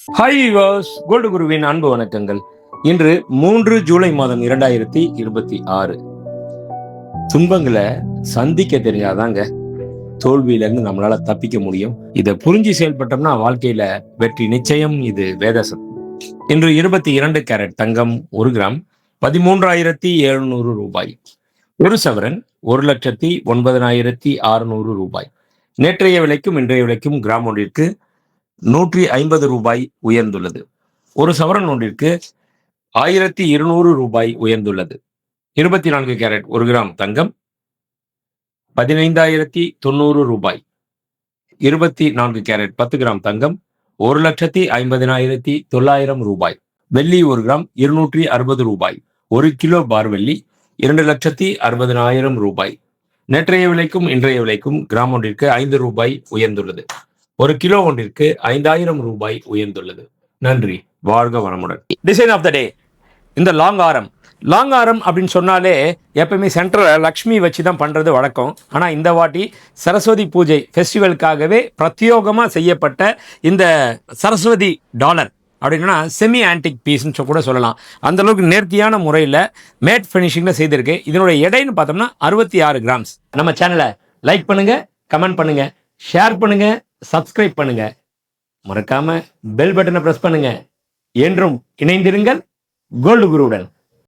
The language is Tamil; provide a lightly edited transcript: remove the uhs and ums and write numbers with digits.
ஹாய் வியூவர்ஸ், கோல்டு குருவின் அன்பு வணக்கங்கள். இன்று 3 ஜூலை மாதம் 2026. துன்பங்களை சந்திக்க தெரியாதாங்க தோல்வியிலிருந்து நம்மளால தப்பிக்க முடியும். இதை புரிஞ்சு செயல்பட்டோம்னா வாழ்க்கையில வெற்றி நிச்சயம். இது வேதசம். இன்று 22 கேரட் தங்கம் 1 கிராம் 13,700 ரூபாய். ஒரு சவரன் 1,09,600 ரூபாய். நேற்றைய விலைக்கும் இன்றைய விலைக்கும் கிராம் ஒன்றிற்கு 150 ரூபாய் உயர்ந்துள்ளது. ஒரு சவரன் ஒன்றிற்கு 1,200 ரூபாய் உயர்ந்துள்ளது. 24 கேரட் 1 கிராம் தங்கம் 15,090 ரூபாய். 24 கேரட் 10 கிராம் தங்கம் 1,50,900 ரூபாய். வெள்ளி 1 கிராம் 260 ரூபாய். 1 கிலோ பார் வெள்ளி 2,60,000 ரூபாய். நேற்றைய விலைக்கும் இன்றைய விலைக்கும் கிராம் ஒன்றிற்கு 5 ரூபாய் உயர்ந்துள்ளது. 1 கிலோ ஒன்றிற்கு 5,000 ரூபாய் உயர்ந்துள்ளது. நன்றி, வாழ்க வளமுடன். டிசைன் ஆஃப் த டே, இந்த லாங் ஆரம். லாங் ஆரம் அப்படின்னு சொன்னாலே எப்பவுமே சென்டரில் லக்ஷ்மி வச்சு தான் பண்ணுறது வழக்கம். ஆனால் இந்த வாட்டி சரஸ்வதி பூஜை ஃபெஸ்டிவலுக்காகவே பிரத்யோகமாக செய்யப்பட்ட இந்த சரஸ்வதி டாலர் அப்படின்னா செமி ஆன்டிக் பீஸ்ன்னு கூட சொல்லலாம். அந்தளவுக்கு நேர்த்தியான முறையில் மேட் ஃபினிஷிங்கில் செய்திருக்கு. இதனுடைய எடைன்னு பார்த்தோம்னா 66 கிராம்ஸ். நம்ம சேனலை லைக் பண்ணுங்கள், கமெண்ட் பண்ணுங்கள், ஷேர் பண்ணுங்கள், சப்ஸ்கிரைப் பண்ணுங்க. மறக்காம பெல் பட்டனை பிரஸ் பண்ணுங்க. என்றும் இணைந்திருங்கள் கோல்டு குருவுடன்.